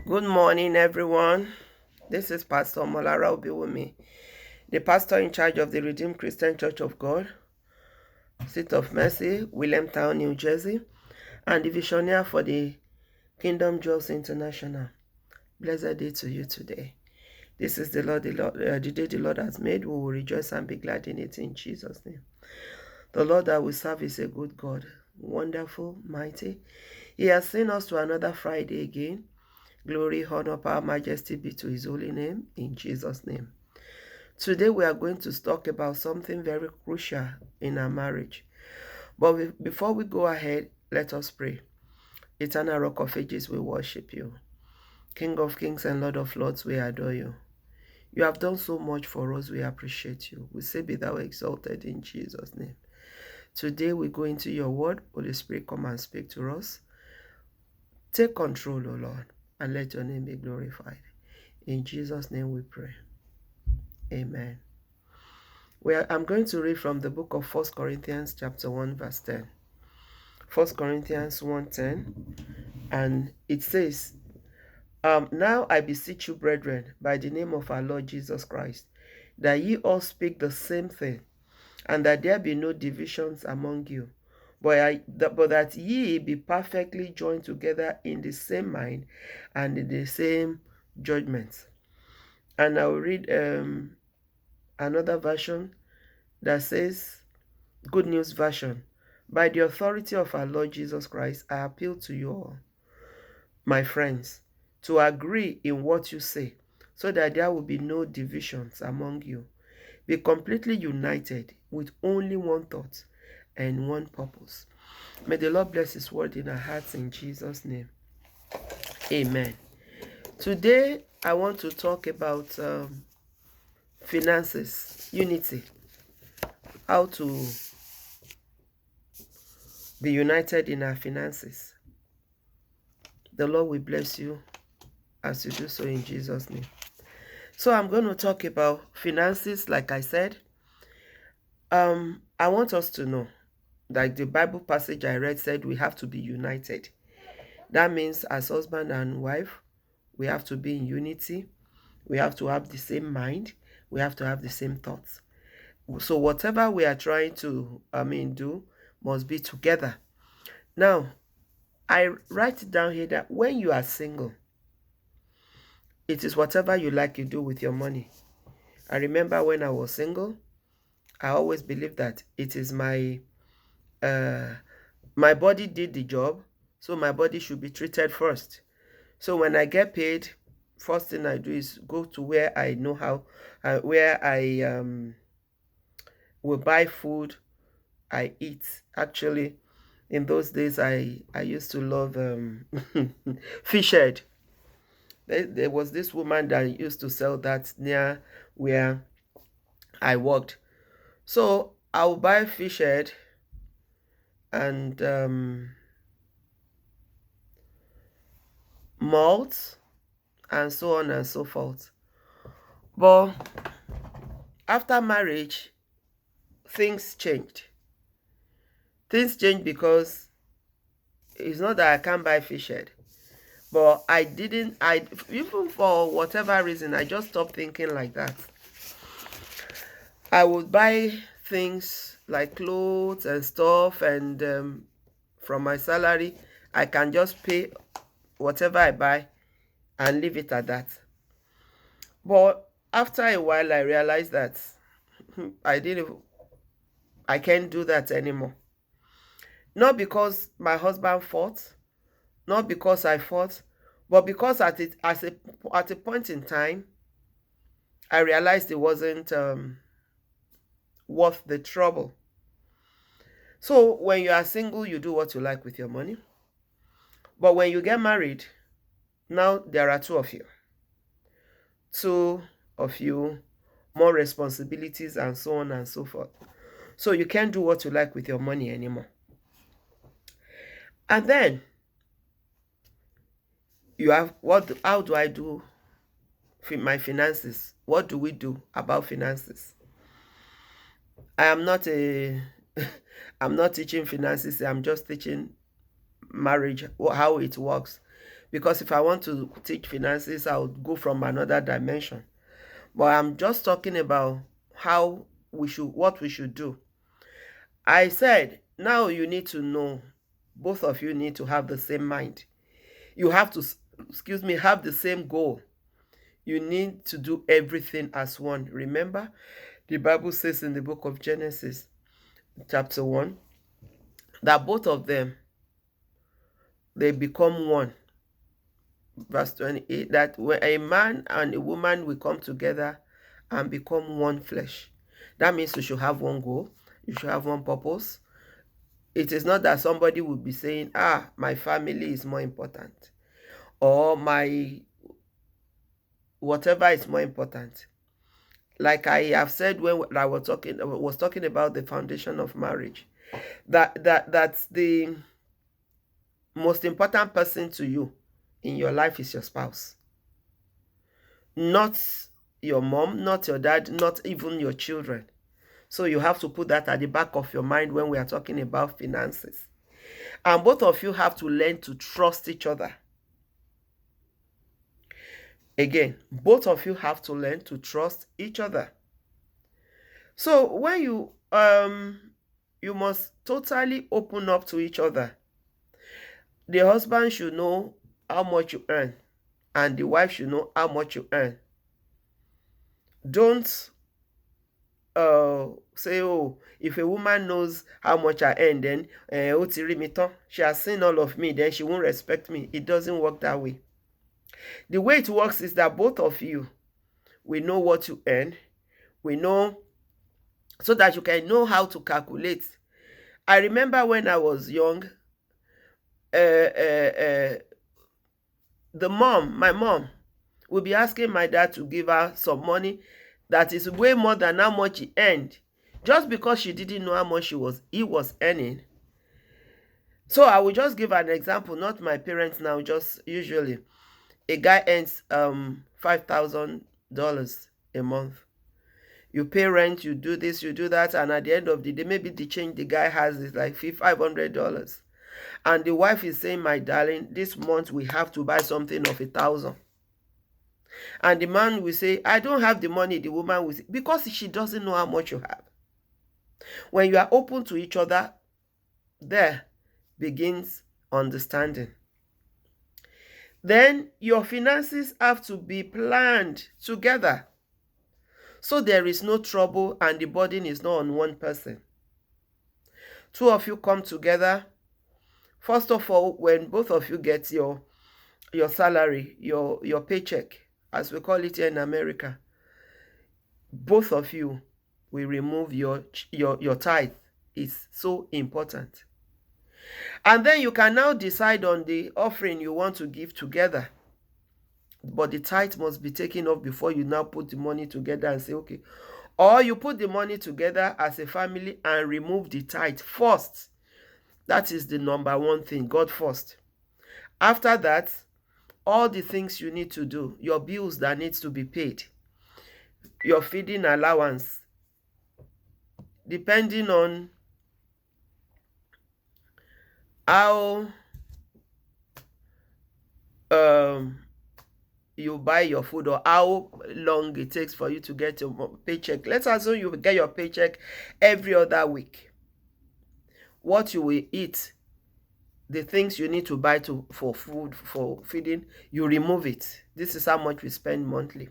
Good morning, everyone. This is Pastor Molara Obiwumi, the pastor in charge of the Redeemed Christian Church of God, Seat of Mercy, Williamstown, New Jersey, and the visionary for the Kingdom Jobs International. Blessed day to you today. This is the day the Lord has made. We will rejoice and be glad in it in Jesus' name. The Lord that we serve is a good God, wonderful, mighty. He has seen us to another Friday again. Glory, honor, power, majesty be to his holy name, in Jesus' name. Today we are going to talk about something very crucial in our marriage. But before we go ahead, let us pray. Eternal Rock of Ages, we worship you. King of kings and Lord of lords, we adore you. You have done so much for us, we appreciate you. We say be thou exalted in Jesus' name. Today we go into your word. Holy Spirit, come and speak to us. Take control, O Lord, and let your name be glorified. In Jesus' name we pray. Amen. I'm going to read from the book of 1 Corinthians chapter 1 verse 10. 1 Corinthians 1:10, and it says, Now I beseech you, brethren, by the name of our Lord Jesus Christ, that ye all speak the same thing, and that there be no divisions among you, but that ye be perfectly joined together in the same mind and in the same judgment. And I'll read another version that says, Good News Version, by the authority of our Lord Jesus Christ, I appeal to you all, my friends, to agree in what you say, so that there will be no divisions among you. Be completely united with only one thought and one purpose. May the Lord bless his word in our hearts in Jesus' name. Amen. Today, I want to talk about finances, unity, how to be united in our finances. The Lord will bless you as you do so in Jesus' name. So I'm going to talk about finances, like I said. I want us to know, like the Bible passage I read said, we have to be united. That means as husband and wife, we have to be in unity. We have to have the same mind. We have to have the same thoughts. So whatever we are trying to, do must be together. Now, I write it down here that when you are single, it is whatever you like you do with your money. I remember when I was single, I always believed that it is my body did the job, so my body should be treated first. So when I get paid, first thing I do is go to where I know how, where I will buy food, I eat. Actually, in those days, I used to love fish head. There was this woman that used to sell that near where I worked. So I'll buy fish head and malt and so on and so forth. But after marriage, things changed. Things changed because it's not that I can't buy fish head, but even for whatever reason, I just stopped thinking like that. I would buy things like clothes and stuff, and from my salary, I can just pay whatever I buy and leave it at that. But after a while, I realized that I can't do that anymore. Not because my husband fought, not because I fought, but because at a point in time, I realized it wasn't worth the trouble. So when you are single, you do what you like with your money. But when you get married, now there are two of you. Two of you, more responsibilities and so on and so forth. So you can't do what you like with your money anymore. And then you have how do I do my finances? What do we do about finances? I am not I'm not teaching finances. I'm just teaching marriage, how it works. because if I want to teach finances, I would go from another dimension. But I'm just talking about how what we should do. I said, now you need to know, both of you need to have the same mind. You have to, excuse me, have the same goal. You need to do everything as one. Remember, the Bible says in the book of Genesis, chapter 1, that both of them, they become one. Verse 28, that when a man and a woman will come together and become one flesh. That means you should have one goal. You should have one purpose. It is not that somebody will be saying, my family is more important, or my whatever is more important. Like I have said when I was talking about the foundation of marriage, that's the most important person to you in your life is your spouse. Not your mom, not your dad, not even your children. So you have to put that at the back of your mind when we are talking about finances. And both of you have to learn to trust each other. Again, both of you have to learn to trust each other. So when you must totally open up to each other. The husband should know how much you earn, and the wife should know how much you earn. Don't say, if a woman knows how much I earn, then she has seen all of me, then she won't respect me. It doesn't work that way. The way it works is that both of you, we know what you earn. We know, so that you can know how to calculate. I remember when I was young, my mom would be asking my dad to give her some money that is way more than how much he earned, just because she didn't know how much he was earning. So I will just give an example, not my parents now, just usually a guy earns $5,000 a month. You pay rent, you do this, you do that, and at the end of the day, maybe the change the guy has is like $500. And the wife is saying, my darling, this month we have to buy something of 1,000. And the man will say, I don't have the money. The woman will say, because she doesn't know how much you have. When you are open to each other, there begins understanding. Then your finances have to be planned together, so there is no trouble and the burden is not on one person. Two of you come together. First of all, when both of you get your salary, your paycheck, as we call it here in America, both of you will remove your tithe. It's so important. And then you can now decide on the offering you want to give together. But the tithe must be taken off before you now put the money together and say, okay. Or you put the money together as a family and remove the tithe first. That is the number one thing, God first. After that, all the things you need to do, your bills that needs to be paid, your feeding allowance, depending on how you buy your food or how long it takes for you to get your paycheck. Let's assume you get your paycheck every other week. What you will eat, the things you need to buy for food, for feeding, you remove it. This is how much we spend monthly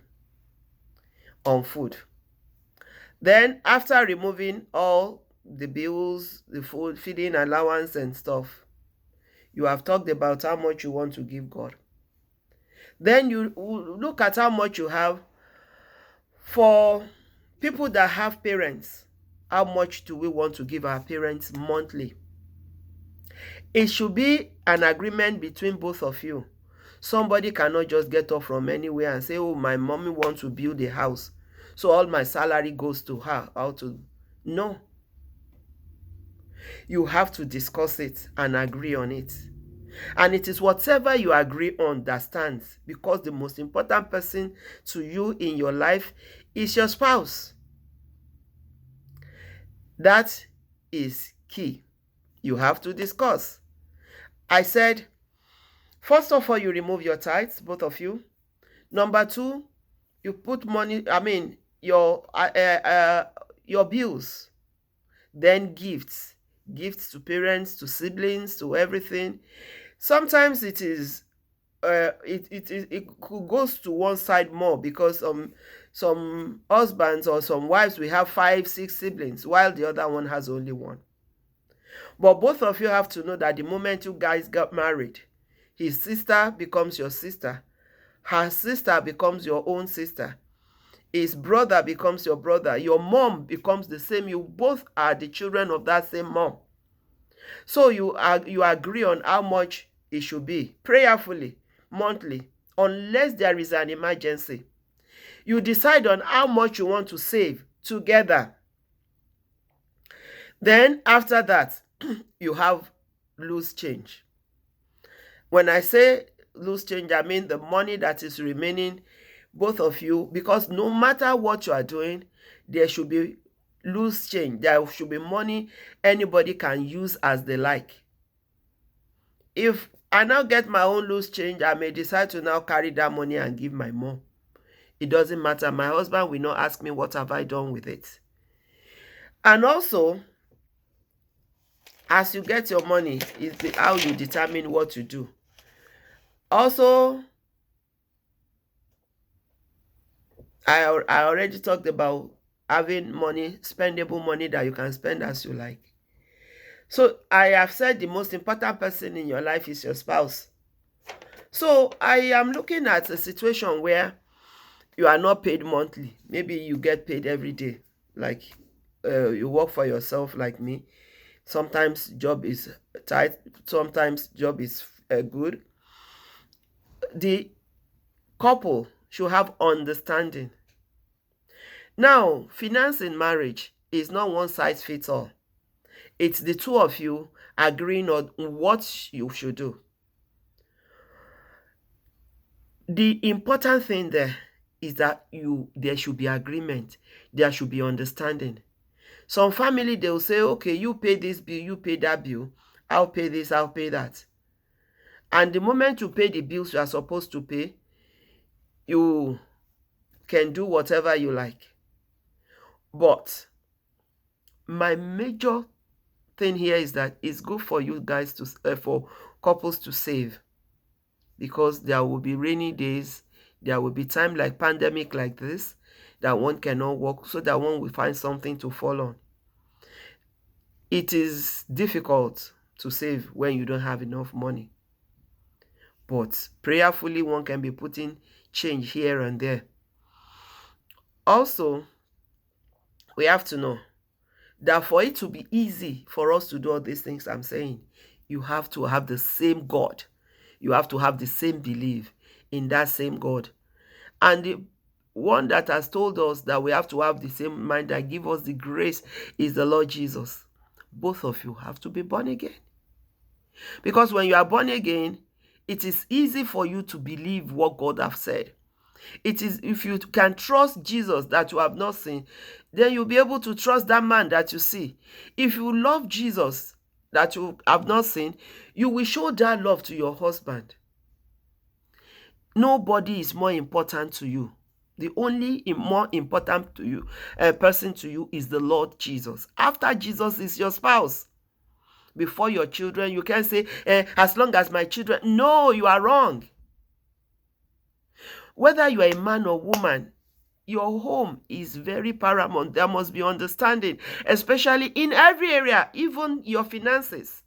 on food. Then after removing all the bills, the food, feeding allowance and stuff, you have talked about how much you want to give God. Then you look at how much you have for people that have parents. How much do we want to give our parents monthly? It should be an agreement between both of you. Somebody cannot just get up from anywhere and say, oh, my mommy wants to build a house, so all my salary goes to her. No. You have to discuss it and agree on it. And it is whatever you agree on that stands, because the most important person to you in your life is your spouse. That is key. You have to discuss. I said First of all, you remove your tithes, both of you. Number two, you put money, your bills, then gifts to parents, to siblings, to everything. Sometimes it goes to one side more, because some husbands or some wives, we have 5 6 siblings, while the other one has only one. But both of you have to know that the moment you guys got married, his sister becomes your sister, her sister becomes your own sister, his brother becomes your brother, your mom becomes the same. You both are the children of that same mom. So you agree on how much it should be, prayerfully, monthly, unless there is an emergency. You decide on how much you want to save together. Then after that, you have loose change. When I say loose change, I mean the money that is remaining, both of you, because no matter what you are doing, there should be loose change. There should be money anybody can use as they like. If I now get my own loose change, I may decide to now carry that money and give my mom. It doesn't matter. My husband will not ask me what have I done with it. And also, as you get your money, is how you determine what to do. Also, I already talked about having money, spendable money that you can spend as you like. So I have said the most important person in your life is your spouse. So I am looking at a situation where you are not paid monthly. Maybe you get paid every day, like you work for yourself like me. Sometimes job is tight, sometimes job is good. The couple should have understanding. Now, finance in marriage is not one size fits all. It's the two of you agreeing on what you should do. The important thing there is that there should be agreement. There should be understanding. Some family, they will say, okay, you pay this bill, you pay that bill. I'll pay this, I'll pay that. And the moment you pay the bills you are supposed to pay, you can do whatever you like. But my major thing here is that it's good for you guys to, for couples to save. Because there will be rainy days, there will be time like pandemic like this, that one cannot work, so that one will find something to fall on. It is difficult to save when you don't have enough money. But prayerfully, one can be putting change here and there. Also, we have to know that for it to be easy for us to do all these things I'm saying, you have to have the same God. You have to have the same belief in that same God. And the one that has told us that we have to have the same mind that give us the grace is the Lord Jesus. Both of you have to be born again. Because when you are born again, it is easy for you to believe what God has said. It is, if you can trust Jesus that you have not seen, then you'll be able to trust that man that you see. If you love Jesus that you have not seen, you will show that love to your husband. Nobody is more important to you. The only more important to you person to you is the Lord Jesus. After Jesus is your spouse. Before your children, you can't say, as long as my children. No, you are wrong. Whether you are a man or woman, your home is very paramount. There must be understanding, especially in every area, even your finances.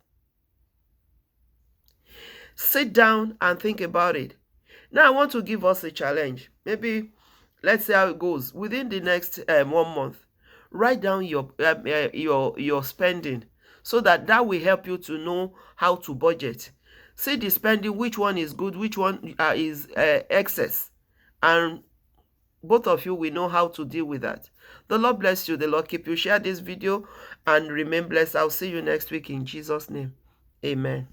Sit down and think about it. Now, I want to give us a challenge. Maybe, let's see how it goes. Within the next 1 month, write down your spending, so that will help you to know how to budget. See the spending, which one is good, which one is excess. And both of you will know how to deal with that. The Lord bless you. The Lord keep you. Share this video and remain blessed. I'll see you next week in Jesus' name. Amen.